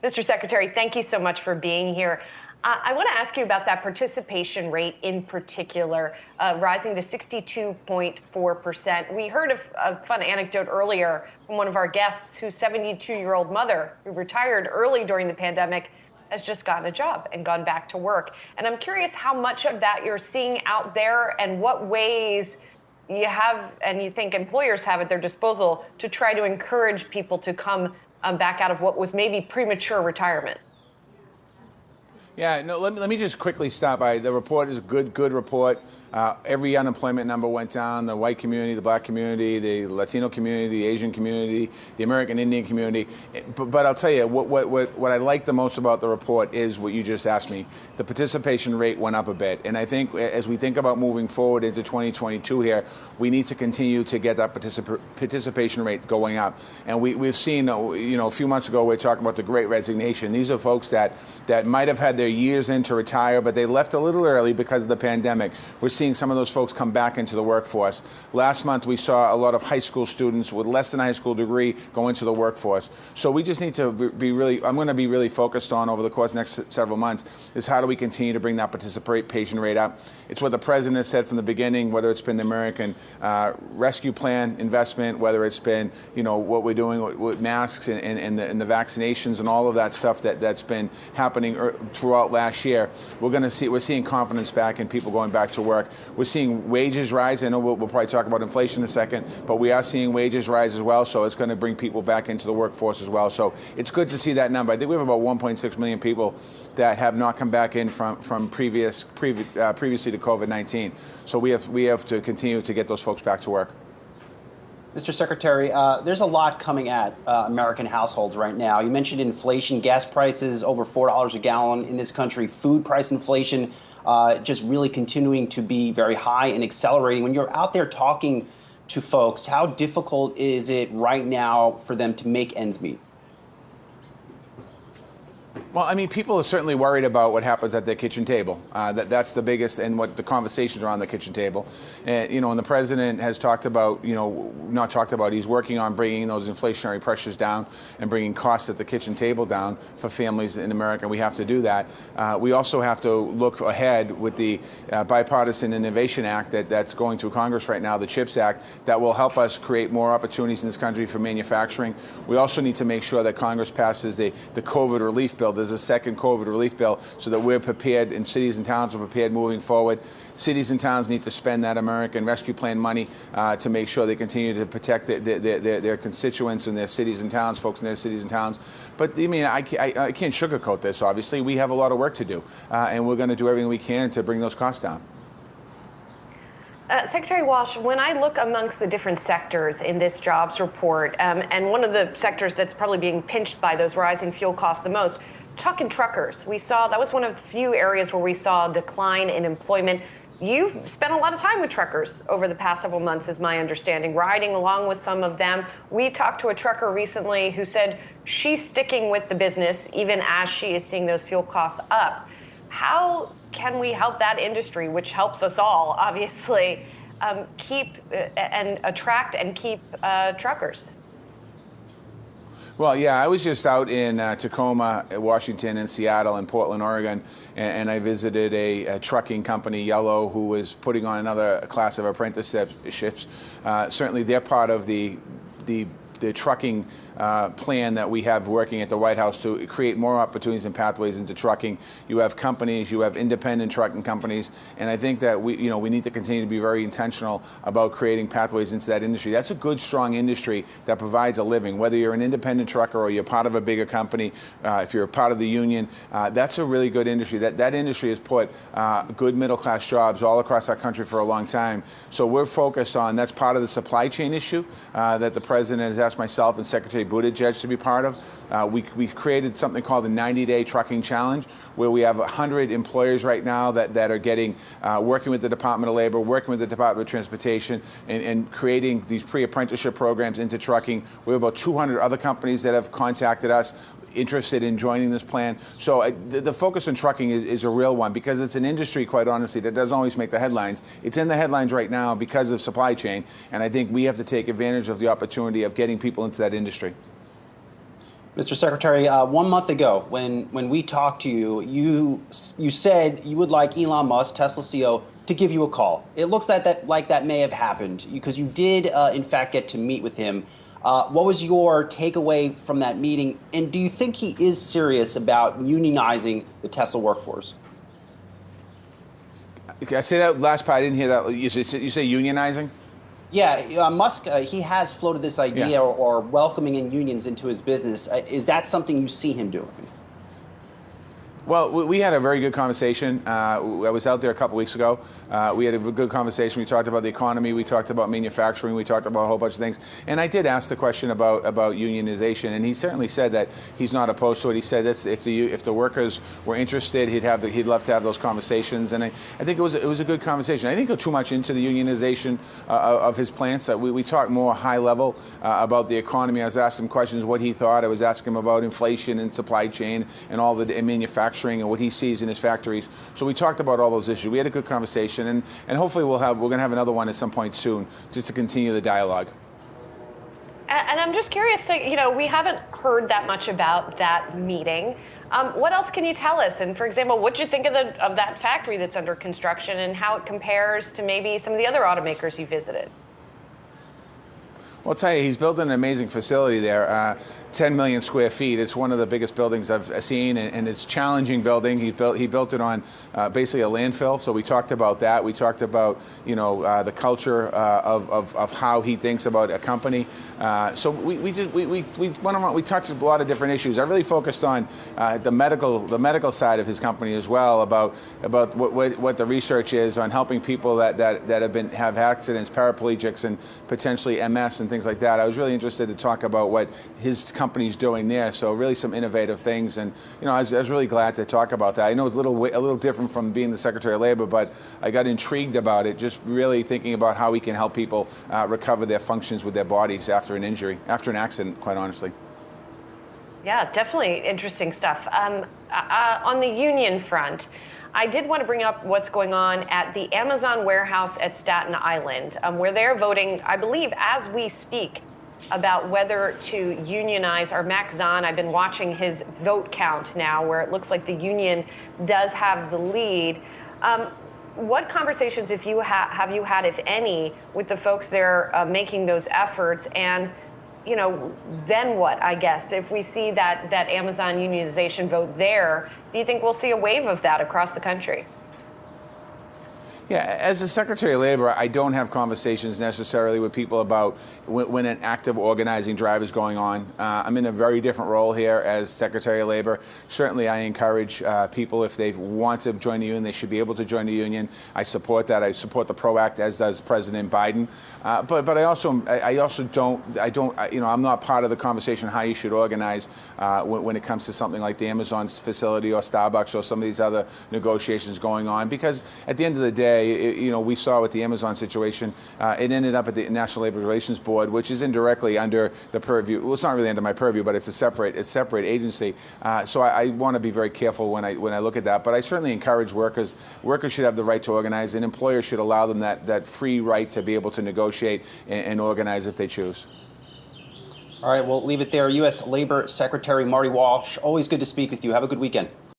Mr. Secretary, thank you so much for being here. I want to ask you about that participation rate in particular, rising to 62.4%. We heard a fun anecdote earlier from one of our guests whose 72-year-old mother, who retired early during the pandemic, has just gotten a job and gone back to work. And I'm curious how much of that you're seeing out there and what ways you have and you think employers have at their disposal to try to encourage people to come back out of what was maybe premature retirement. Yeah, no, let me just quickly stop by. The report is a good report. Every unemployment number went down. The white community, the black community, the Latino community, the Asian community, the American Indian community. But I'll tell you, what I like the most about the report is what you just asked me. The participation rate went up a bit. And I think as we think about moving forward into 2022 here, we need to continue to get that participation rate going up. And we've seen, a few months ago, we were talking about the Great Resignation. These are folks that might have had their years in to retire, but they left a little early because of the pandemic. We're seeing some of those folks come back into the workforce. Last month, we saw a lot of high school students with less than a high school degree go into the workforce. So we just need to I'm going to be really focused on over the course of the next several months is how do we continue to bring that participation rate up. It's what the president said from the beginning, whether it's been the American Rescue Plan investment, whether it's been, what we're doing with masks and the vaccinations and all of that stuff that's been happening throughout last year. We're seeing confidence back in people going back to work. We're seeing wages rise. I know we'll probably talk about inflation in a second, but we are seeing wages rise as well. So it's going to bring people back into the workforce as well. So it's good to see that number. I think we have about 1.6 million people that have not come back in from previously to COVID-19. So we have to continue to get those folks back to work. Mr. Secretary, there's a lot coming at American households right now. You mentioned inflation, gas prices over $4 a gallon in this country, food price inflation just really continuing to be very high and accelerating. When you're out there talking to folks, how difficult is it right now for them to make ends meet? Well, I mean, people are certainly worried about what happens at their kitchen table. That's the biggest, and what the conversations are on the kitchen table. And, and the president has talked about, he's working on bringing those inflationary pressures down and bringing costs at the kitchen table down for families in America. We have to do that. We also have to look ahead with the Bipartisan Innovation Act that's going through Congress right now, the CHIPS Act, that will help us create more opportunities in this country for manufacturing. We also need to make sure that Congress passes the COVID relief bill. There's a second COVID relief bill so that we're prepared and cities and towns are prepared moving forward. Cities and towns need to spend that American Rescue Plan money to make sure they continue to protect their constituents and their cities and towns, folks in their cities and towns. But I mean, I can't sugarcoat this, obviously. We have a lot of work to do, and we're going to do everything we can to bring those costs down. Secretary Walsh, when I look amongst the different sectors in this jobs report, and one of the sectors that's probably being pinched by those rising fuel costs the most, talking truckers. We saw that was one of the few areas where we saw a decline in employment. You've spent a lot of time with truckers over the past several months, is my understanding, riding along with some of them. We talked to a trucker recently who said she's sticking with the business even as she is seeing those fuel costs up. How can we help that industry, which helps us all, obviously, keep and attract and keep truckers? Well, yeah, I was just out in Tacoma, Washington, and Seattle, and Portland, Oregon, and I visited a trucking company, Yellow, who was putting on another class of apprenticeships. Certainly, they're part of the trucking plan that we have working at the White House to create more opportunities and pathways into trucking. You have companies, you have independent trucking companies, and I think that we need to continue to be very intentional about creating pathways into that industry. That's a good, strong industry that provides a living. Whether you're an independent trucker or you're part of a bigger company, if you're a part of the union, that's a really good industry. That industry has put good middle-class jobs all across our country for a long time. So we're focused on, that's part of the supply chain issue that the president has asked myself and Secretary Buttigieg to be part of. We created something called the 90-Day Trucking Challenge, where we have 100 employers right now that are getting, working with the Department of Labor, working with the Department of Transportation, and creating these pre-apprenticeship programs into trucking. We have about 200 other companies that have contacted us interested in joining this plan. So the focus on trucking is a real one, because it's an industry, quite honestly, that doesn't always make the headlines. It's in the headlines right now because of supply chain, and I think we have to take advantage of the opportunity of getting people into that industry. Mr. Secretary, 1 month ago, when we talked to you, you said you would like Elon Musk, Tesla CEO, to give you a call. It looks like that may have happened because you did, in fact, get to meet with him. What was your takeaway from that meeting, and do you think he is serious about unionizing the Tesla workforce? Okay, I say that last part. I didn't hear that. You say unionizing? Yeah, Musk, he has floated this idea or welcoming in unions into his business. Is that something you see him doing? Well, we had a very good conversation. I was out there a couple weeks ago. We had a good conversation. We talked about the economy. We talked about manufacturing. We talked about a whole bunch of things. And I did ask the question about unionization, and he certainly said that he's not opposed to it. He said that if the workers were interested, he'd love to have those conversations. And I think it was a good conversation. I didn't go too much into the unionization of his plants. We talked more high level about the economy. I was asking him questions what he thought. I was asking him about inflation and supply chain and all the manufacturing and what he sees in his factories. So we talked about all those issues. We had a good conversation, and hopefully we're going to have another one at some point soon, just to continue the dialogue. And I'm just curious, we haven't heard that much about that meeting. What else can you tell us? And for example, what did you think of that factory that's under construction and how it compares to maybe some of the other automakers you visited? Well, I'll tell you, he's built an amazing facility there. 10 million square feet. It's one of the biggest buildings I've seen, and it's a challenging building. He built it on basically a landfill. So we talked about that. We talked about the culture of how he thinks about a company. So we went around. We touched a lot of different issues. I really focused on the medical side of his company as well, about what the research is on helping people that have accidents, paraplegics, and potentially MS and things like that. I was really interested to talk about what his company's doing there. So really some innovative things, and I was really glad to talk about that. I know it's a little different from being the Secretary of Labor, but I got intrigued about it. Just really thinking about how we can help people recover their functions with their bodies after an injury, after an accident, quite honestly. Yeah, definitely interesting stuff. On the union front, I did want to bring up what's going on at the Amazon warehouse at Staten Island, where they're voting, I believe, as we speak, about whether to unionize. Or Max Zahn, I've been watching his vote count now, where it looks like the union does have the lead. What conversations have you had, if any, with the folks there making those efforts? And then what, I guess, if we see that Amazon unionization vote there, do you think we'll see a wave of that across the country? Yeah, as a Secretary of Labor, I don't have conversations necessarily with people about when an active organizing drive is going on. I'm in a very different role here as Secretary of Labor. Certainly, I encourage people, if they want to join the union, they should be able to join the union. I support that. I support the PRO Act, as does President Biden. But I also don't. I'm not part of the conversation how you should organize when it comes to something like the Amazon's facility or Starbucks or some of these other negotiations going on. Because at the end of the day, we saw with the Amazon situation, it ended up at the National Labor Relations Board, which is indirectly under the purview. Well, it's not really under my purview, but it's a separate agency. So I want to be very careful when I look at that. But I certainly encourage workers. Workers should have the right to organize, and employers should allow them that free right to be able to negotiate and organize if they choose. All right, we'll leave it there. U.S. Labor Secretary Marty Walsh, always good to speak with you. Have a good weekend.